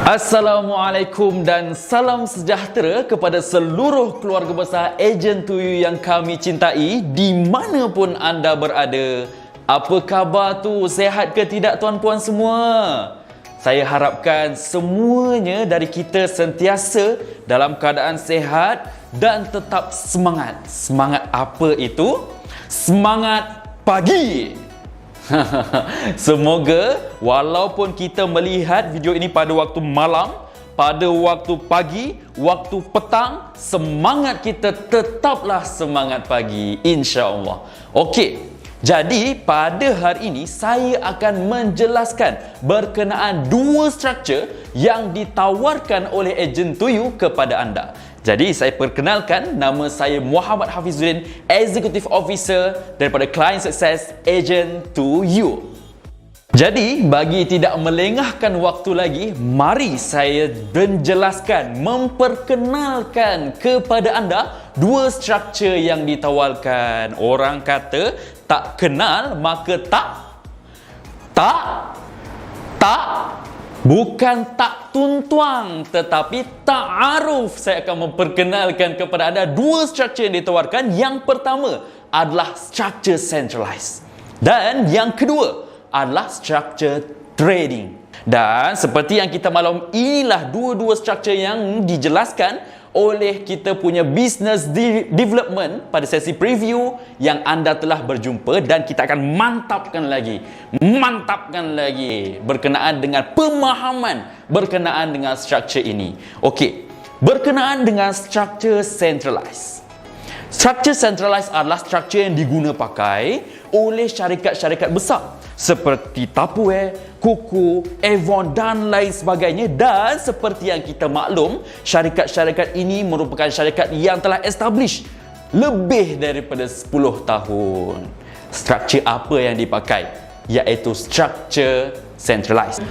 Assalamualaikum dan salam sejahtera kepada seluruh keluarga besar Agent to You yang kami cintai di manapun anda berada. Apa khabar tu? Sehat ke tidak tuan-puan semua? Saya harapkan semuanya dari kita sentiasa dalam keadaan sehat dan tetap semangat. Semangat apa itu? Semangat pagi! Semoga walaupun kita melihat video ini pada waktu malam, pada waktu pagi, waktu petang, semangat kita tetaplah semangat pagi, insya-Allah. Okey. Jadi pada hari ini saya akan menjelaskan berkenaan dua struktur yang ditawarkan oleh Agent to You kepada anda. Jadi saya perkenalkan, nama saya Muhammad Hafizuddin, Executive Officer daripada Client Success Agent to You. Jadi bagi tidak melengahkan waktu lagi, mari saya menjelaskan, memperkenalkan kepada anda dua struktur yang ditawarkan. Orang kata tak kenal maka bukan tak tuntuang, tetapi ta'aruf. Saya akan memperkenalkan kepada anda dua struktur yang ditawarkan. Yang pertama adalah struktur centralized dan yang kedua adalah struktur trading. Dan seperti yang kita maklum, inilah dua-dua struktur yang dijelaskan oleh kita punya business development pada sesi preview yang anda telah berjumpa, dan kita akan mantapkan lagi berkenaan dengan pemahaman berkenaan dengan struktur ini. Okey, berkenaan dengan struktur centralized. Struktur centralized adalah struktur yang diguna pakai oleh syarikat-syarikat besar seperti Tupperware, Kuku, Avon dan lain sebagainya. Dan seperti yang kita maklum, syarikat-syarikat ini merupakan syarikat yang telah establish lebih daripada 10 tahun. Struktur apa yang dipakai? Iaitu struktur centralized.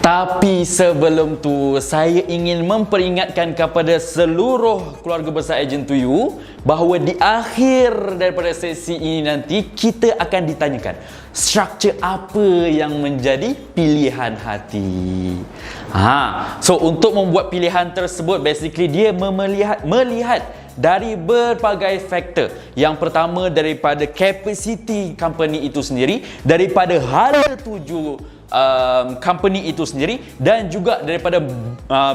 Tapi sebelum tu, saya ingin memperingatkan kepada seluruh keluarga besar Agent to You bahawa di akhir daripada sesi ini nanti kita akan ditanyakan struktur apa yang menjadi pilihan hati. So untuk membuat pilihan tersebut, basically dia melihat dari berbagai faktor. Yang pertama daripada capacity company itu sendiri, daripada hala tuju company itu sendiri, dan juga daripada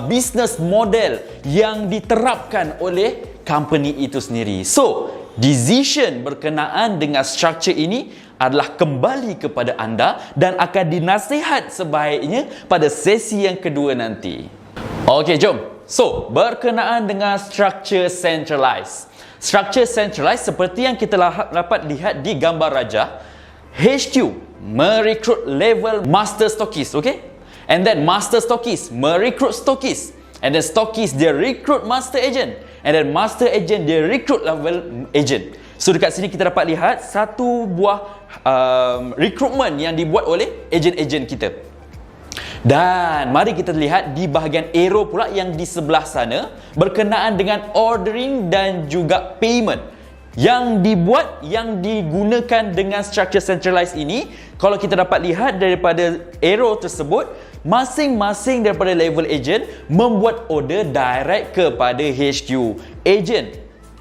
business model yang diterapkan oleh company itu sendiri. So, decision berkenaan dengan struktur ini adalah kembali kepada anda dan akan dinasihat sebaiknya pada sesi yang kedua nanti. Okey, jom. So, berkenaan dengan struktur centralized. Struktur centralized seperti yang kita dapat lihat di gambar raja, HQ merekrut level master stockist, okay? And then master stockist merekrut stockist, and then stockist dia rekrut master agent, and then master agent dia rekrut level agent. So dekat sini kita dapat lihat satu buah recruitment yang dibuat oleh agent-agent kita. Dan mari kita lihat di bahagian arrow pula yang di sebelah sana berkenaan dengan ordering dan juga payment yang dibuat, yang digunakan dengan struktur centralized ini. Kalau kita dapat lihat daripada arrow tersebut, masing-masing daripada level agent membuat order direct kepada HQ. Agent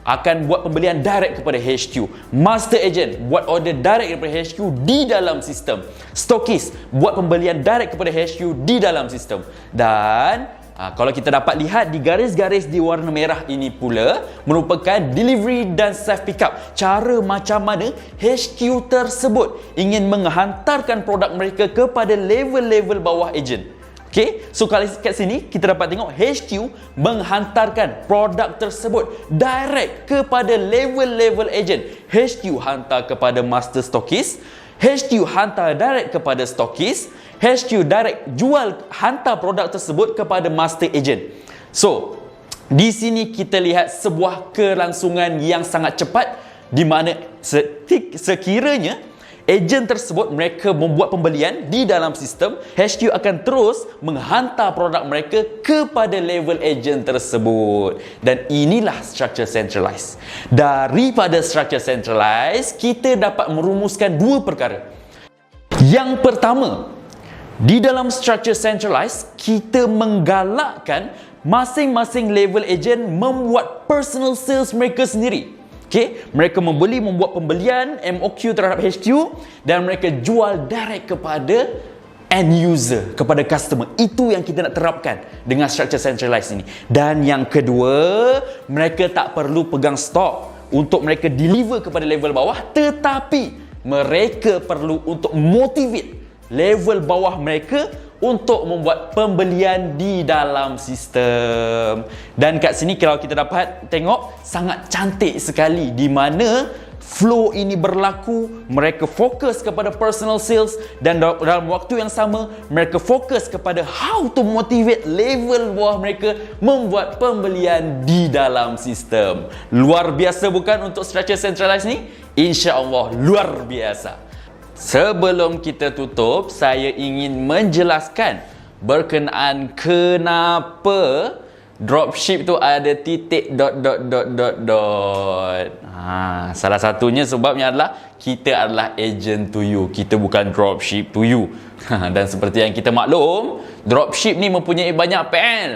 akan buat pembelian direct kepada HQ. Master agent buat order direct kepada HQ di dalam sistem. Stockist buat pembelian direct kepada HQ di dalam sistem. Dan kalau kita dapat lihat di garis-garis di warna merah ini pula merupakan delivery dan self pickup. Cara macam mana HQ tersebut ingin menghantarkan produk mereka kepada level-level bawah agent. Okay, so kalau kat sini kita dapat tengok HQ menghantarkan produk tersebut direct kepada level-level agent. HQ hantar kepada master stockist, HQ hantar direct kepada stockist, HQ direct hantar produk tersebut kepada master agent. So, di sini kita lihat sebuah kelangsungan yang sangat cepat, di mana sekiranya agent tersebut mereka membuat pembelian di dalam sistem, HQ akan terus menghantar produk mereka kepada level agent tersebut. Dan inilah struktur centralized. Daripada struktur centralized, kita dapat merumuskan dua perkara. Yang pertama, Di dalam structure centralized, kita menggalakkan masing-masing level agent membuat personal sales mereka sendiri. Okay? Mereka membuat pembelian MOQ terhadap HQ dan mereka jual direct kepada end user, kepada customer. Itu yang kita nak terapkan dengan structure centralized ini. Dan yang kedua, mereka tak perlu pegang stok untuk mereka deliver kepada level bawah, tetapi mereka perlu untuk motivate level bawah mereka untuk membuat pembelian di dalam sistem. Dan kat sini kalau kita dapat tengok, sangat cantik sekali di mana flow ini berlaku. Mereka fokus kepada personal sales dan dalam waktu yang sama mereka fokus kepada how to motivate level bawah mereka membuat pembelian di dalam sistem. Luar biasa bukan untuk structure centralized ni? InsyaAllah luar biasa. Sebelum kita tutup, saya ingin menjelaskan berkenaan kenapa dropship tu ada titik ... Salah satunya sebabnya adalah kita adalah agent to you. Kita bukan dropship to you. Dan seperti yang kita maklum, dropship ni mempunyai banyak PL.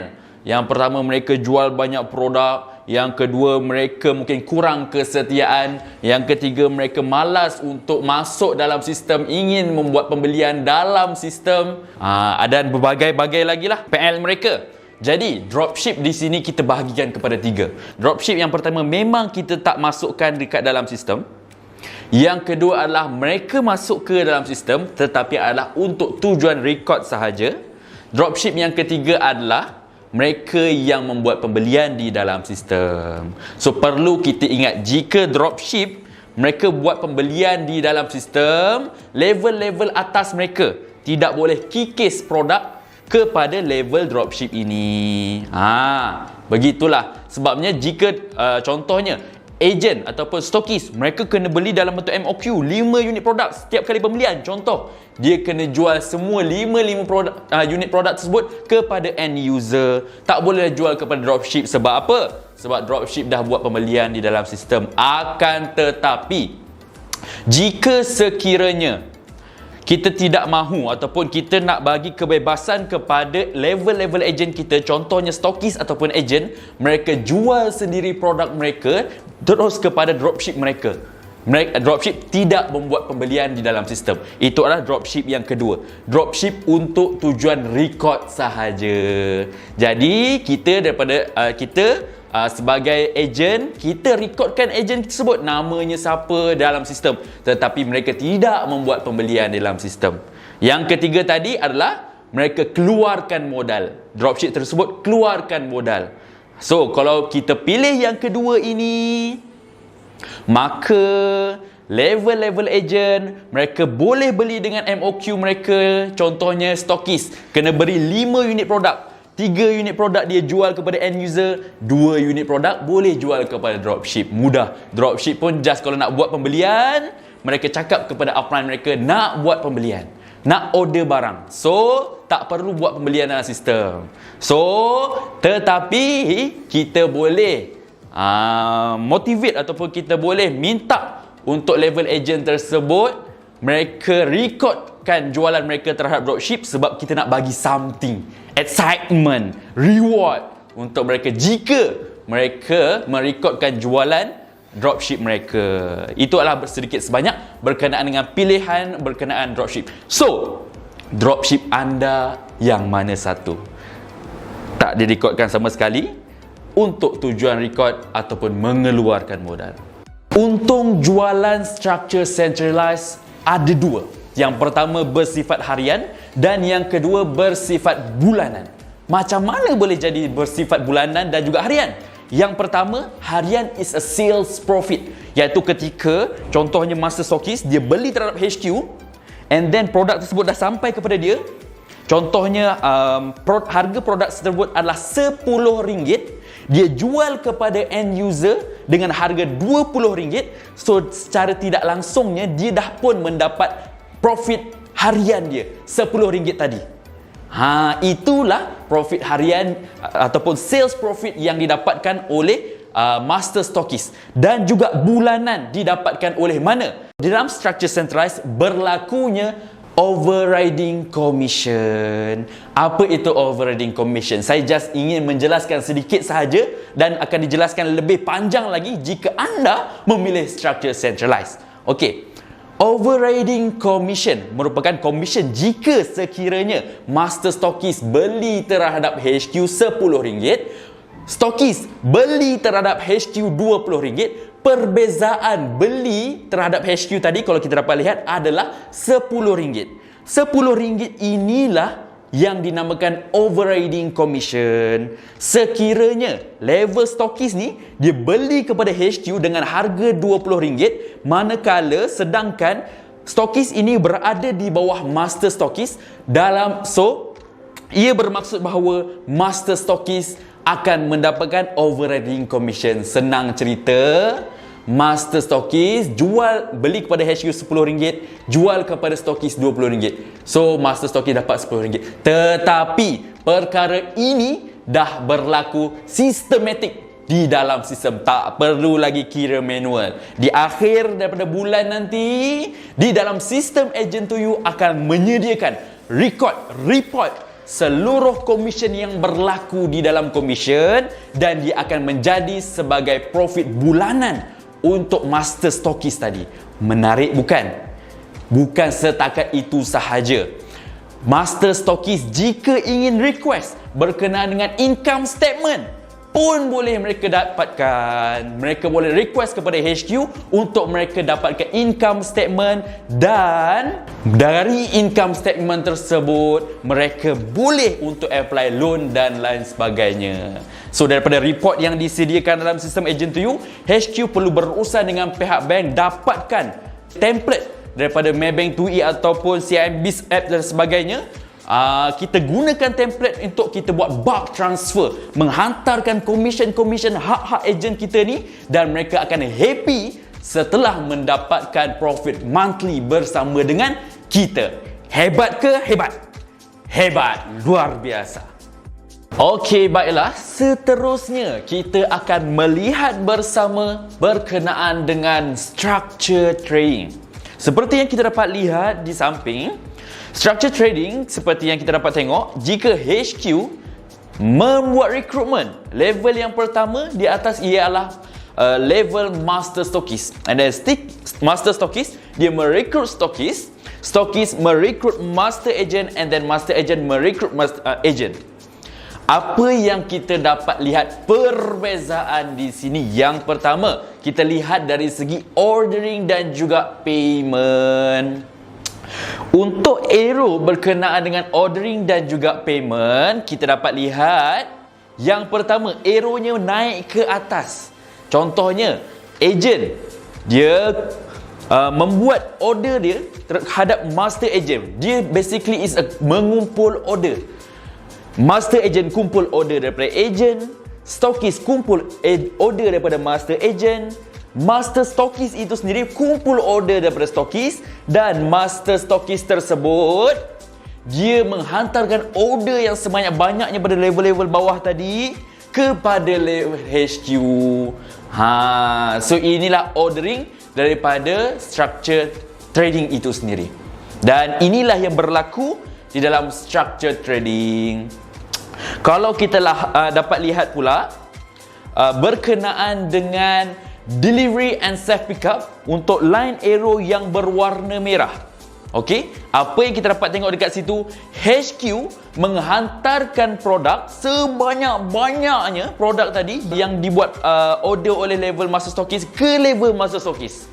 Yang pertama, mereka jual banyak produk. Yang kedua, mereka mungkin kurang kesetiaan. Yang ketiga, mereka malas untuk masuk dalam sistem, ingin membuat pembelian dalam sistem. Dan berbagai-bagai lagi lah PL mereka. Jadi, dropship di sini kita bahagikan kepada 3. Dropship yang pertama memang kita tak masukkan dekat dalam sistem. Yang kedua adalah mereka masuk ke dalam sistem tetapi adalah untuk tujuan rekod sahaja. Dropship yang ketiga adalah mereka yang membuat pembelian di dalam sistem. So, perlu kita ingat, jika dropship, mereka buat pembelian di dalam sistem, level-level atas mereka tidak boleh kikis produk kepada level dropship ini. Begitulah. Sebabnya jika contohnya agent ataupun stokis, mereka kena beli dalam bentuk MOQ 5 unit produk setiap kali pembelian. Contoh, dia kena jual semua 5 unit produk tersebut kepada end user. Tak boleh jual kepada dropship. Sebab apa? Sebab dropship dah buat pembelian di dalam sistem. Akan tetapi, jika sekiranya kita tidak mahu ataupun kita nak bagi kebebasan kepada level-level agent kita, contohnya stokis ataupun agent, mereka jual sendiri produk mereka terus kepada dropship mereka. Dropship tidak membuat pembelian di dalam sistem. Itu adalah dropship yang kedua. Dropship untuk tujuan rekod sahaja. Jadi kita sebagai agent, kita rekodkan agent tersebut, namanya siapa dalam sistem, tetapi mereka tidak membuat pembelian dalam sistem. Yang ketiga tadi adalah mereka keluarkan modal. Dropship tersebut keluarkan modal. So, kalau kita pilih yang kedua ini, maka level-level agent, mereka boleh beli dengan MOQ mereka. Contohnya stokis, kena beri 5 unit produk. 3 unit produk dia jual kepada end user, 2 unit produk boleh jual kepada dropship. Mudah. Dropship pun just kalau nak buat pembelian, mereka cakap kepada upline mereka nak buat pembelian, nak order barang. So, tak perlu buat pembelian dalam sistem. So, tetapi kita boleh motivate ataupun kita boleh minta untuk level agent tersebut mereka rekodkan jualan mereka terhadap dropship, sebab kita nak bagi something, excitement, reward untuk mereka jika mereka merekodkan jualan dropship mereka. Itu adalah sedikit sebanyak berkenaan dengan pilihan berkenaan dropship. So, dropship anda yang mana satu? Tak direkodkan sama sekali untuk tujuan rekod ataupun mengeluarkan modal. Untung jualan structure centralized ada 2. Yang pertama bersifat harian dan yang kedua bersifat bulanan. Macam mana boleh jadi bersifat bulanan dan juga harian? Yang pertama, harian is a sales profit, iaitu ketika contohnya masa stokis dia beli terhadap HQ and then produk tersebut dah sampai kepada dia. Contohnya harga produk tersebut adalah RM10, dia jual kepada end user dengan harga RM20. So, secara tidak langsungnya dia dah pun mendapat profit harian dia RM10 tadi. Itulah profit harian ataupun sales profit yang didapatkan oleh master stokis. Dan juga bulanan didapatkan oleh mana? Di dalam structure centralized berlakunya overriding commission. Apa itu overriding commission? Saya just ingin menjelaskan sedikit sahaja dan akan dijelaskan lebih panjang lagi jika anda memilih structure centralized. Okey. Overriding commission merupakan commission jika sekiranya master stockist beli terhadap HQ RM10, stokis beli terhadap HQ RM20. Perbezaan beli terhadap HQ tadi kalau kita dapat lihat adalah RM10. RM10 inilah yang dinamakan overriding commission. Sekiranya level stokis ni dia beli kepada HQ dengan harga RM20, manakala sedangkan stokis ini berada di bawah master stokis ia bermaksud bahawa master stokis akan mendapatkan overriding commission. Senang cerita, master stokis beli kepada HQ RM10, jual kepada stokis RM20. So master stokis dapat RM10. Tetapi perkara ini dah berlaku sistematik di dalam sistem, tak perlu lagi kira manual. Di akhir daripada bulan nanti, di dalam sistem agent to you akan menyediakan report seluruh komisen yang berlaku di dalam komisen, dan dia akan menjadi sebagai profit bulanan untuk master stokis tadi. Menarik bukan? Bukan setakat itu sahaja. Master stokis jika ingin request berkenaan dengan income statement pun boleh mereka dapatkan. Mereka boleh request kepada HQ untuk mereka dapatkan income statement, dan dari income statement tersebut mereka boleh untuk apply loan dan lain sebagainya. So daripada report yang disediakan dalam sistem agent to you, HQ perlu berurusan dengan pihak bank dapatkan template daripada Maybank 2E ataupun CIMB app dan sebagainya. Kita gunakan template untuk kita buat bulk transfer, menghantarkan komisen-komisen hak-hak ejen kita ni, dan mereka akan happy setelah mendapatkan profit monthly bersama dengan kita. Hebat ke? Hebat. Hebat. Luar biasa. Okey, baiklah. Seterusnya, kita akan melihat bersama berkenaan dengan structure trading. Seperti yang kita dapat lihat di samping, structure trading seperti yang kita dapat tengok, jika HQ membuat rekrutmen, level yang pertama di atas ialah level master stokis. And then master stokis, dia merekrut stokis, stokis merekrut master agent, and then master agent merekrut agent. Apa yang kita dapat lihat perbezaan di sini? Yang pertama, kita lihat dari segi ordering dan juga payment. Untuk arrow berkenaan dengan ordering dan juga payment, kita dapat lihat yang pertama, arrow-nya naik ke atas. Contohnya, agent dia membuat order dia terhadap master agent. Dia basically is mengumpul order. Master agent kumpul order daripada agent, stokis kumpul order daripada master agent, master stokis itu sendiri kumpul order daripada stokis, dan master stokis tersebut dia menghantarkan order yang sebanyak-banyaknya pada level-level bawah tadi kepada level HQ. So inilah ordering daripada structure trading itu sendiri. Dan inilah yang berlaku di dalam structure trading. Kalau kita dapat lihat pula berkenaan dengan delivery and self pickup untuk line arrow yang berwarna merah. Okey, apa yang kita dapat tengok dekat situ, HQ menghantarkan produk sebanyak-banyaknya produk tadi yang dibuat order oleh level master stokis ke level master stokis.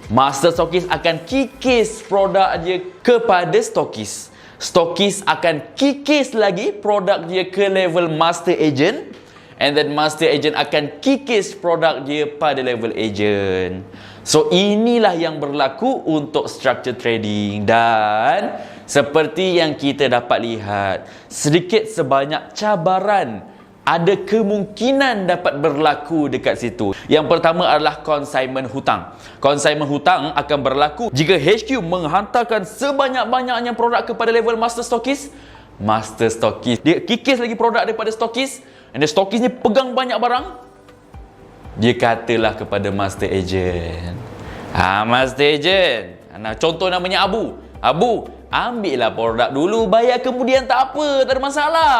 Master stokis akan kikis produk dia kepada stokis. Stokis akan kikis lagi produk dia ke level master agent, and then master agent akan kikis produk dia pada level agent. So inilah yang berlaku untuk structure trading, dan seperti yang kita dapat lihat, sedikit sebanyak cabaran ada kemungkinan dapat berlaku dekat situ. Yang pertama adalah consignment hutang. Consignment hutang akan berlaku jika HQ menghantarkan sebanyak-banyaknya produk kepada level master stokis. Master stokis dia kikis lagi produk daripada stokis, dan stokis ni pegang banyak barang. Dia katalah kepada master agent, master agent, contoh namanya Abu, ambillah produk dulu, bayar kemudian tak apa, tak ada masalah.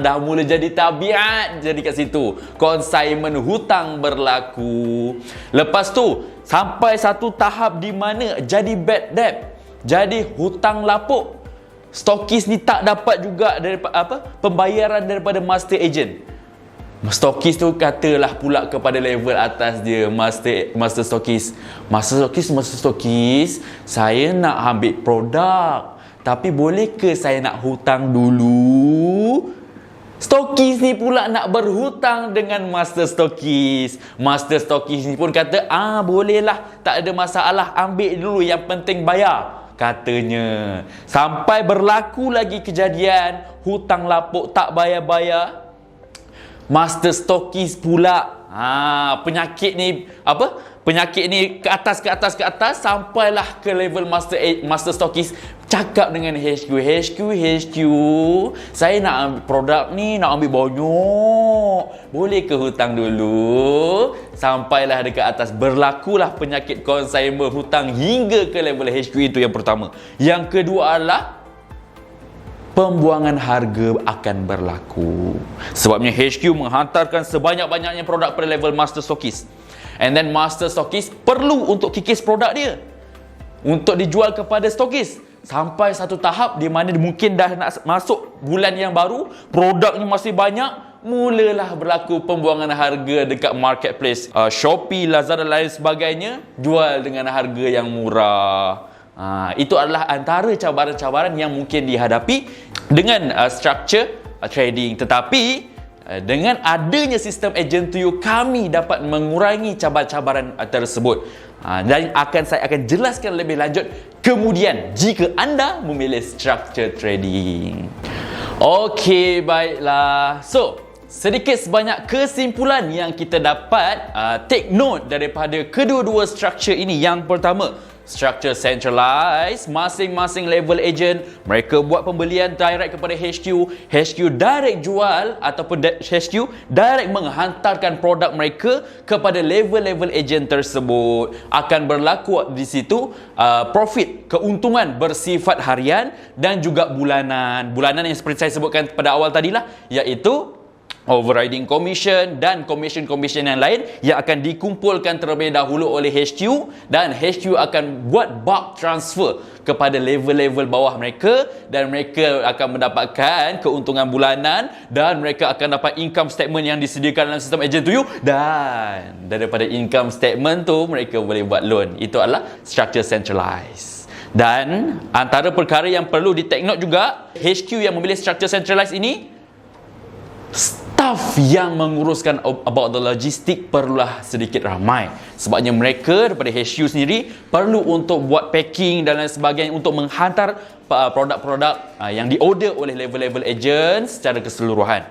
Dah mula jadi tabiat jadi kat situ. Consignment hutang berlaku. Lepas tu sampai satu tahap di mana jadi bad debt, jadi hutang lapuk. Stokis ni tak dapat juga daripada pembayaran daripada master agent. Stokis tu katalah pula kepada level atas dia, master stokis, saya nak ambil produk, tapi boleh ke saya nak hutang dulu? Stokis ni pula nak berhutang dengan master stokis. Master stokis ni pun kata, bolehlah, tak ada masalah, ambil dulu, yang penting bayar, katanya. Sampai berlaku lagi kejadian hutang lapuk tak bayar-bayar. Master stokis pula penyakit ni ke atas sampailah ke level master stokis, cakap dengan HQ, saya nak ambil produk ni, nak ambil banyak, boleh ke hutang dulu? Sampailah dekat atas, berlakulah penyakit consignment hutang hingga ke level HQ. Itu yang pertama. Yang kedua adalah pembuangan harga akan berlaku. Sebabnya HQ menghantarkan sebanyak-banyaknya produk pada level master stokis. And then master stokis perlu untuk kikis produk dia untuk dijual kepada stokis. Sampai satu tahap di mana mungkin dah nak masuk bulan yang baru, produknya masih banyak, mulalah berlaku pembuangan harga dekat marketplace, Shopee, Lazada dan lain sebagainya, jual dengan harga yang murah. Itu adalah antara cabaran-cabaran yang mungkin dihadapi dengan structure trading. Tetapi dengan adanya sistem agent to you, kami dapat mengurangi cabaran-cabaran tersebut. Dan saya akan jelaskan lebih lanjut kemudian jika anda memilih structure trading. Okey, baiklah. So, sedikit sebanyak kesimpulan yang kita dapat take note daripada kedua-dua structure ini. Yang pertama, structure centralized, masing-masing level agent mereka buat pembelian direct kepada HQ, HQ direct jual ataupun HQ direct menghantarkan produk mereka kepada level-level agent tersebut. Akan berlaku di situ profit, keuntungan bersifat harian dan juga bulanan. Bulanan yang seperti saya sebutkan pada awal tadilah, iaitu overriding commission dan commission-commission yang lain yang akan dikumpulkan terlebih dahulu oleh HQ, dan HQ akan buat bulk transfer kepada level-level bawah mereka, dan mereka akan mendapatkan keuntungan bulanan, dan mereka akan dapat income statement yang disediakan dalam sistem agent to you, dan daripada income statement tu mereka boleh buat loan. Itu adalah structure centralized. Dan antara perkara yang perlu di take note juga, HQ yang memilih structure centralized ini, staff yang menguruskan about the logistik perlulah sedikit ramai. Sebabnya mereka daripada HQ sendiri perlu untuk buat packing dan lain sebagainya untuk menghantar produk-produk yang diorder oleh level-level agent secara keseluruhan.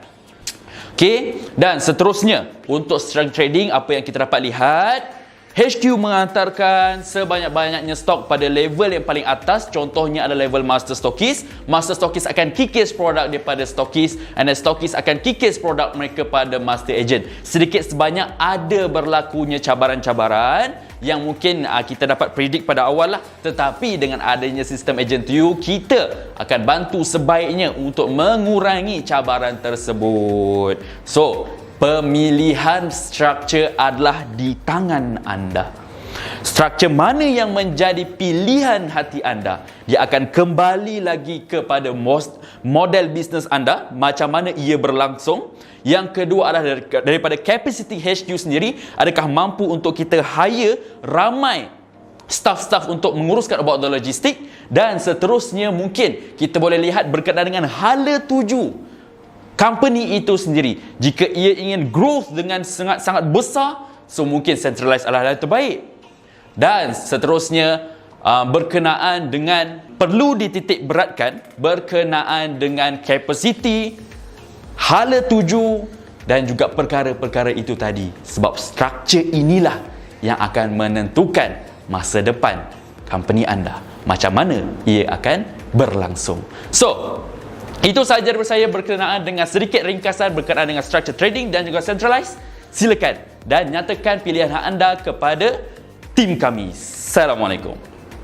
Okey, dan seterusnya untuk structure trading, apa yang kita dapat lihat, HQ menghantarkan sebanyak-banyaknya stok pada level yang paling atas. Contohnya adalah level master stokis. Master stokis akan kikis produk daripada stokis, and then stokis akan kikis produk mereka pada master agent. Sedikit sebanyak ada berlakunya cabaran-cabaran yang mungkin kita dapat predict pada awal lah. Tetapi dengan adanya sistem agent to you, kita akan bantu sebaiknya untuk mengurangi cabaran tersebut. So, pemilihan structure adalah di tangan anda. Structure mana yang menjadi pilihan hati anda, dia akan kembali lagi kepada model bisnes anda, macam mana ia berlangsung. Yang kedua adalah daripada capacity HQ sendiri, adakah mampu untuk kita hire ramai staff-staff untuk menguruskan about the logistik. Dan seterusnya mungkin kita boleh lihat berkaitan dengan hala tuju company itu sendiri. Jika ia ingin growth dengan sangat-sangat besar, so mungkin centralized adalah yang terbaik. Dan seterusnya berkenaan dengan, perlu dititik beratkan berkenaan dengan capacity, hala tuju dan juga perkara-perkara itu tadi. Sebab structure inilah yang akan menentukan masa depan company anda, macam mana ia akan berlangsung. So, itu sahaja daripada saya berkenaan dengan sedikit ringkasan berkenaan dengan structure trading dan juga centralized. Silakan dan nyatakan pilihan anda kepada tim kami. Assalamualaikum.